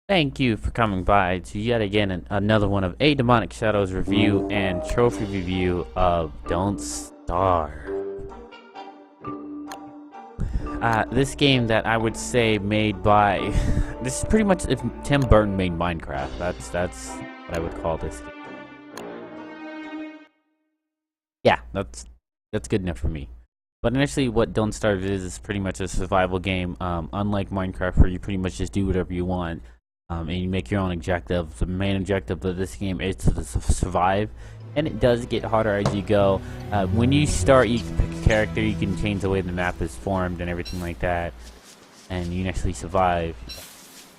Thank you for coming by to yet again another one of ADemonicShadow's review and trophy review of Don't Starve. This game that I would say made by this is pretty much if Tim Burton made Minecraft. That's what I would call this game. Yeah, that's good enough for me. But initially, what Don't Starve is pretty much a survival game. Unlike Minecraft, where you pretty much just do whatever you want. And you make your own objective. The main objective of this game is to survive, and it does get harder as you go. When you start, you can pick a character, you can change the way the map is formed and everything like that, and you can actually survive.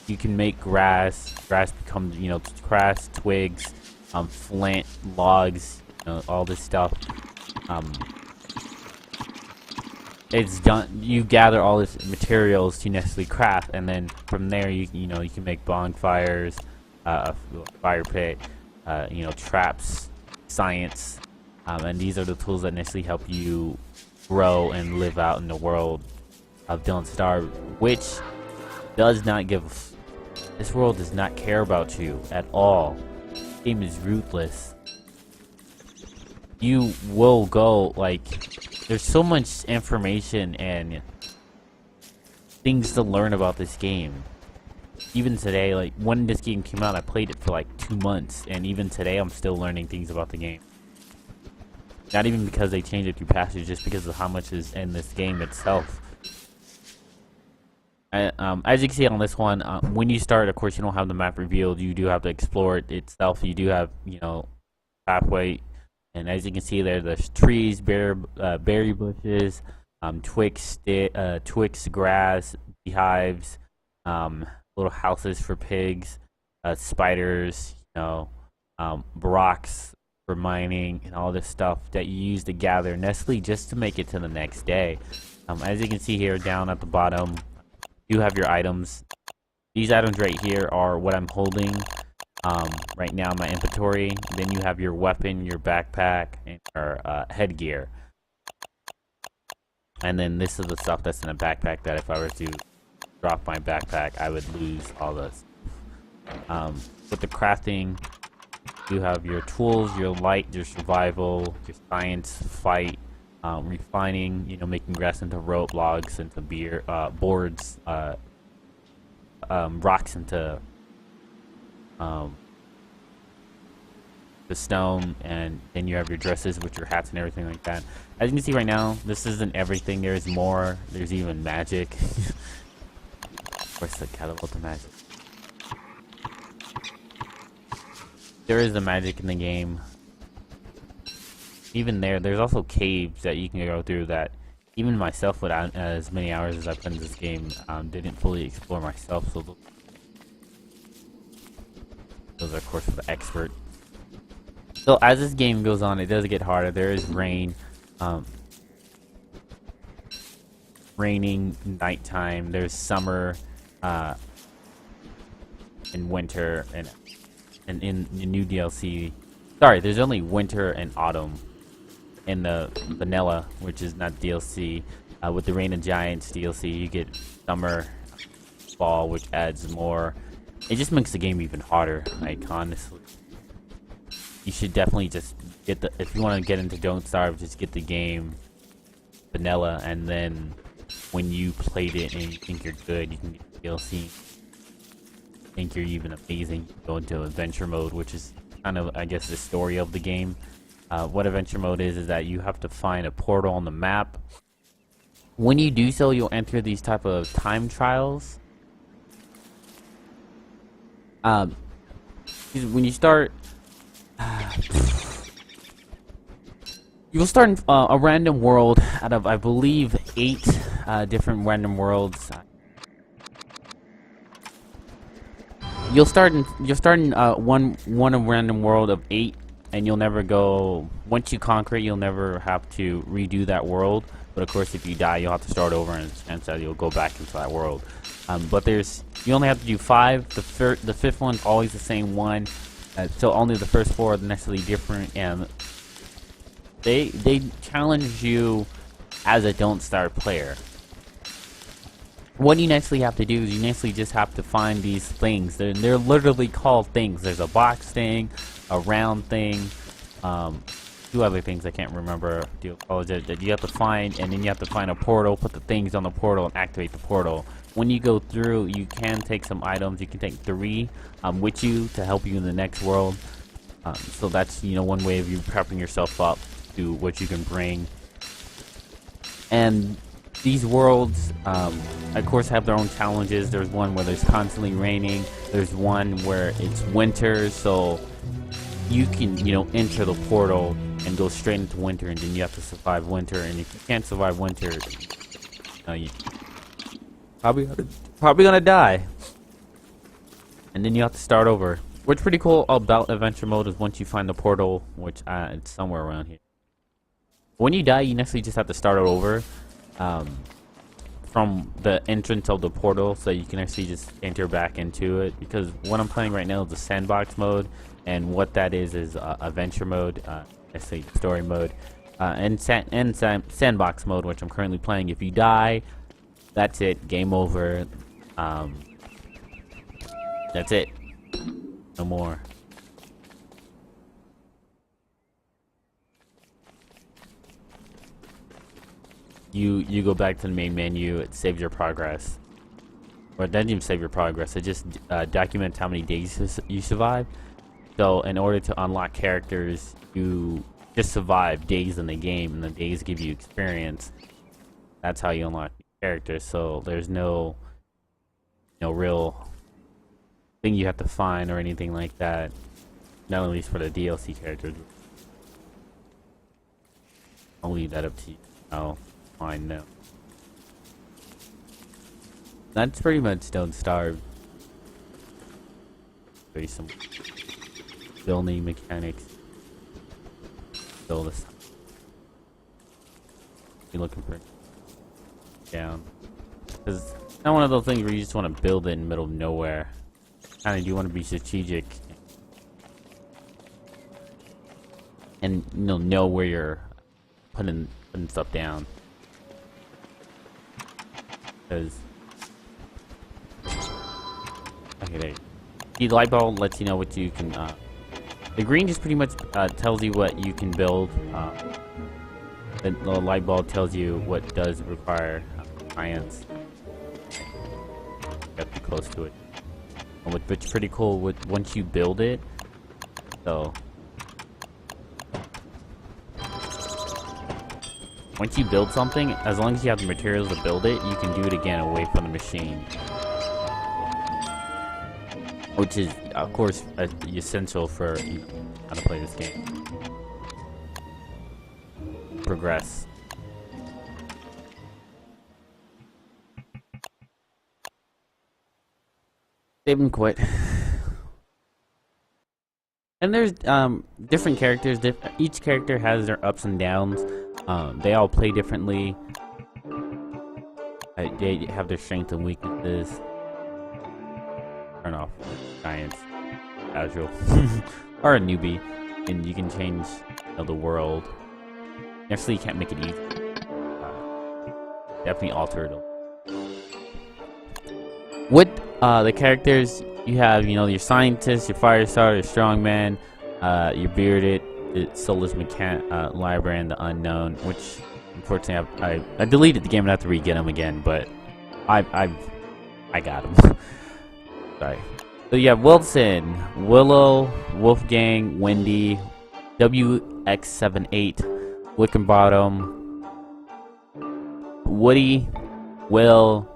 You can make grass becomes, grass, twigs, flint, logs, all this stuff. It's done. You gather all this materials to necessarily craft, and then from there you can make bonfires, a fire pit, traps, science, and these are the tools that necessarily help you grow and live out in the world of Don't Starve, which does not give. This world does not care about you at all. This game is ruthless. You will go there's so much information and things to learn about this game. Even today, when this game came out, I played it for 2 months, and even today I'm still learning things about the game. Not even because they changed it through patches, just because of how much is in this game itself. As you can see on this one, when you start, of course, you don't have the map revealed. You do have to explore it itself. You do have, pathway. And as you can see there's trees, berry bushes, twigs, grass, beehives, little houses for pigs, spiders, rocks for mining, and all this stuff that you use to gather necessarily just to make it to the next day. As you can see here down at the bottom, you have your items. These items right here are what I'm holding. Right now in my inventory. Then you have your weapon, your backpack, and your headgear. And then this is the stuff that's in the backpack that if I were to drop my backpack, I would lose all this. With the crafting, you have your tools, your light, your survival, your science, fight, refining, making grass into rope, logs into boards, rocks into the stone, and then you have your dresses with your hats and everything like that. As you can see right now, this isn't everything. There's more. There's even magic. Of course, the catapult to magic. There is the magic in the game. Even there's also caves that you can go through that even myself, without as many hours as I put in this game, didn't fully explore myself. So those are, of course, for the expert. So as this game goes on, it does get harder. There is rain, raining, nighttime. There's summer, and winter, and in the new DLC. Sorry, there's only winter and autumn in the vanilla, which is not DLC. With the Rain of Giants DLC, you get summer, fall, which adds more. It just makes the game even harder, honestly. You should definitely just get if you want to get into Don't Starve, just get the game vanilla, and then when you played it and you think you're good, you can get the DLC. Think you're even amazing, you go into adventure mode, which is kind of, I guess, the story of the game. What adventure mode is that you have to find a portal on the map. When you do so, you'll enter these type of time trials. When you start, you'll start in a random world out of, I believe, 8 different random worlds. You'll start in one random world of 8, and you'll never go. Once you conquer it, you'll never have to redo that world. But of course, if you die, you'll have to start over, and so you'll go back into that world. But you only have to do 5. The 5th one's always the same one. So only the first 4 are necessarily different, and they challenge you as a Don't Starve player. what you actually have to do is you actually just have to find these things. They're literally called things. There's a box thing, a round thing, two other things I can't remember. Do apologize. That you have to find, and then you have to find a portal, put the things on the portal, and activate the portal. When you go through, you can take some items. You can take 3 with you to help you in the next world. So that's, you know, one way of you prepping yourself up to what you can bring. And these worlds, of course, have their own challenges. There's one where there's constantly raining. There's one where it's winter, so you can, you know, enter the portal and go straight into winter, and then you have to survive winter. And if you can't survive winter, you probably gonna die. And then you have to start over. What's pretty cool about adventure mode is once you find the portal, which it's somewhere around here. When you die, you necessarily just have to start it over. From the entrance of the portal, so you can actually just enter back into it. Because what I'm playing right now is the sandbox mode, and what that is adventure mode, I say story mode, and sandbox mode, which I'm currently playing. If you die, that's it, game over. That's it, no more. You go back to the main menu. It saves your progress, or it doesn't even save your progress. It just documents how many days you survive. So in order to unlock characters, you just survive days in the game, and the days give you experience. That's how you unlock characters. So there's no real thing you have to find or anything like that. Not at least for the DLC characters. I'll leave that up to you. Oh. Fine now. That's pretty much Don't Starve. Very simple. Building mechanics. Build this. You're looking for down. Because it's not one of those things where you just want to build it in the middle of nowhere. Kind of do want to be strategic. And know where you're putting stuff down. Because okay, there. The light bulb lets you know what you can. The green just pretty much tells you what you can build. The light bulb tells you what does require science. Got too close to it. Which is pretty cool. Once you build it, so. Once you build something, as long as you have the materials to build it, you can do it again away from the machine. Which is, of course, essential for how to play this game. Progress. Save and quit. And there's different characters. Each character has their ups and downs. They all play differently. They have their strengths and weaknesses. Turn off science, casual, or a newbie, and you can change the world. Actually, you can't make it easy. Definitely alter it. With the characters, you have your scientist, your fire starter, your strongman, your bearded. It's soulless librarian, the unknown, which unfortunately I deleted the game and I have to re-get him again, but I got him. Sorry. So you have Wilson, Willow, Wolfgang, Wendy, WX78, Wickenbottom, Woody, Will,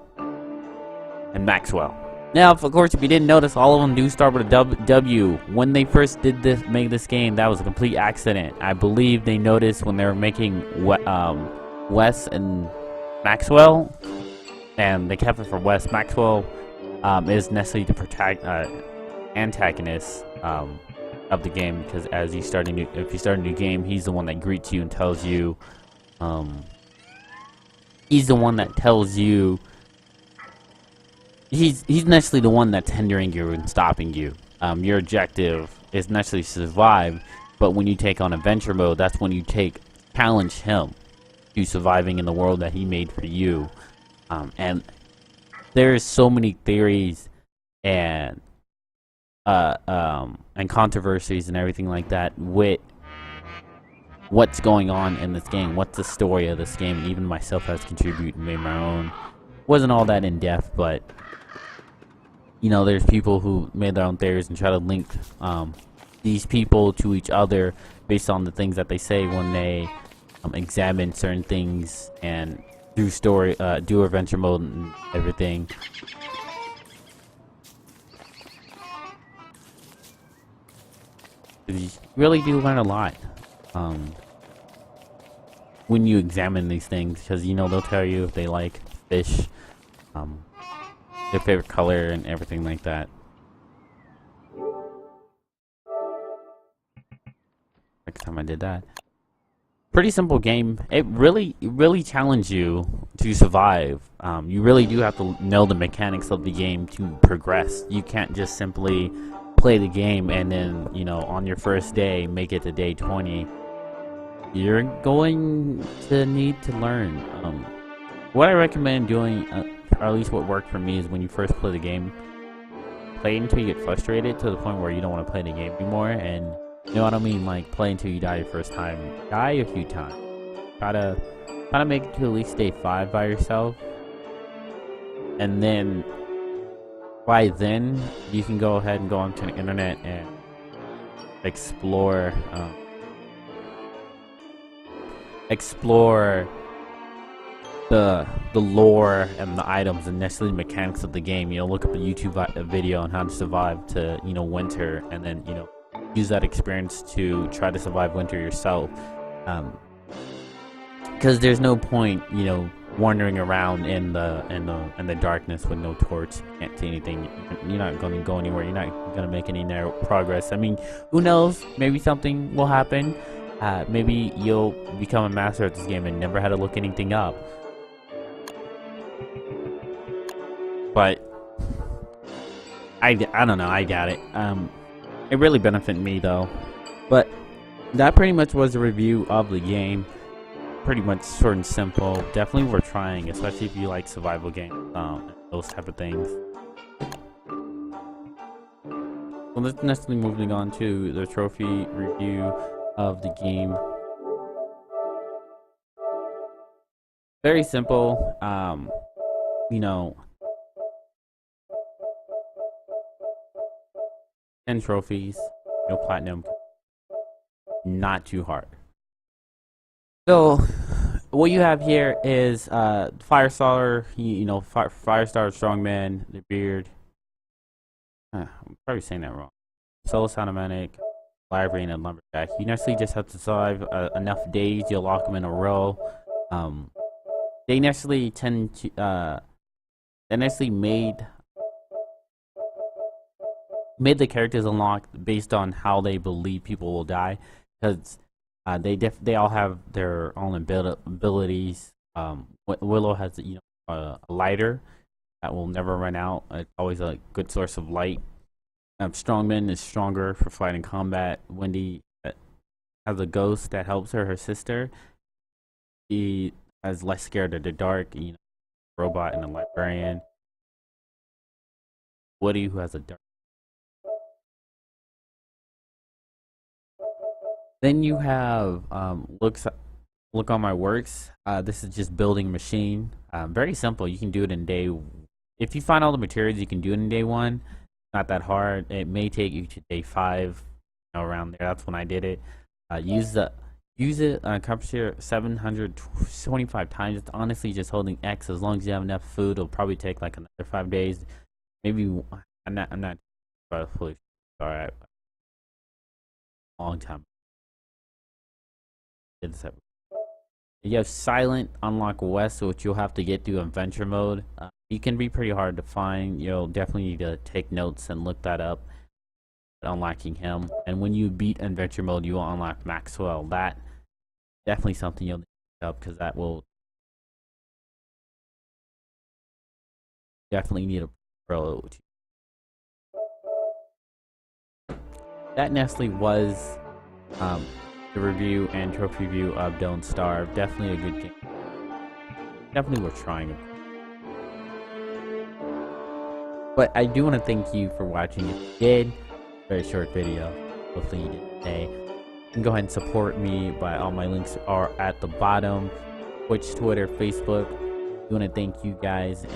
and Maxwell. Now, of course, if you didn't notice, all of them do start with a W. When they first made this game, that was a complete accident. I believe they noticed when they were making Wes and Maxwell, and they kept it for Wes. Maxwell is necessarily the antagonist of the game, because as if you start a new game, he's the one that greets you and tells you. He's the one that tells you. He's necessarily the one that's hindering you and stopping you. Your objective is necessarily to survive, but when you take on adventure mode, that's when you challenge him to surviving in the world that he made for you. And there's so many theories and controversies and everything like that with what's going on in this game, what's the story of this game, and even myself has contributed and made my own. Wasn't all that in depth, but you know, there's people who made their own theories and try to link these people to each other based on the things that they say when they examine certain things and do adventure mode and everything. You really do learn a lot when you examine these things, because you know they'll tell you if they like fish, their favorite color and everything like that. Next time I did that. Pretty simple game. It really challenged you to survive. You really do have to know the mechanics of the game to progress. You can't just simply play the game and then, you know, on your first day make it to day 20. You're going to need to learn. What I recommend doing, or at least what worked for me, is when you first play the game, play until you get frustrated to the point where you don't want to play the game anymore. And you know what I mean? Like, play until you die your first time. Die a few times. Try to make it to at least day 5 by yourself. And then, by then, you can go ahead and go onto the internet and explore the lore and the items and necessarily mechanics of the game. You know, look up a YouTube video on how to survive to, you know, winter, and then, you know, use that experience to try to survive winter yourself. Because there's no point, you know, wandering around in the darkness with no torch. You can't see anything. You're not going to go anywhere. You're not going to make any progress. I mean, who knows? Maybe something will happen. Maybe you'll become a master at this game and never had to look anything up. But I don't know. I doubt it. It really benefited me though. But that pretty much was a review of the game. Pretty much short and simple. Definitely worth trying, especially if you like survival games, those type of things. Well, let's necessarily moving on to the trophy review of the game. Very simple. You know, 10 trophies, no platinum, not too hard. So, what you have here is Firestar, you know, Firestar, Strongman, the Beard. I'm probably saying that wrong. Solo Sonomatic, Library, and Lumberjack. You necessarily just have to survive enough days. You'll lock them in a row. They necessarily tend to they necessarily made the characters unlock based on how they believe people will die, because they all have their own abilities. Willow has, you know, a lighter that will never run out. It's always a good source of light. Strongman is stronger for fighting combat. Wendy has a ghost that helps her sister. She is less scared of the dark. You know, robot and a librarian. Woody, who has a dark. Then you have look on my works. This is just building a machine. Very simple. You can do it in day. If you find all the materials, you can do it in day 1. Not that hard. It may take you to day 5, you know, around there. That's when I did it. Use it. Accomplish here 725 times. It's honestly just holding X. As long as you have enough food, it'll probably take like another 5 days. Maybe I'm not fully sorry. Long time. You have Silent Unlock West, which you'll have to get through adventure mode. It can be pretty hard to find. You'll definitely need to take notes and look that up. Unlocking him, and when you beat adventure mode, you will unlock Maxwell. That definitely something you'll need to look up, because that will definitely need a pro. That necessarily was the review and trophy review of Don't Starve. Definitely a good game. Definitely worth trying. But I do want to thank you for watching. If you did, very short video. Hopefully you did today. You can go ahead and support me by all my links are at the bottom. Twitch, Twitter, Facebook. I want to thank you guys. And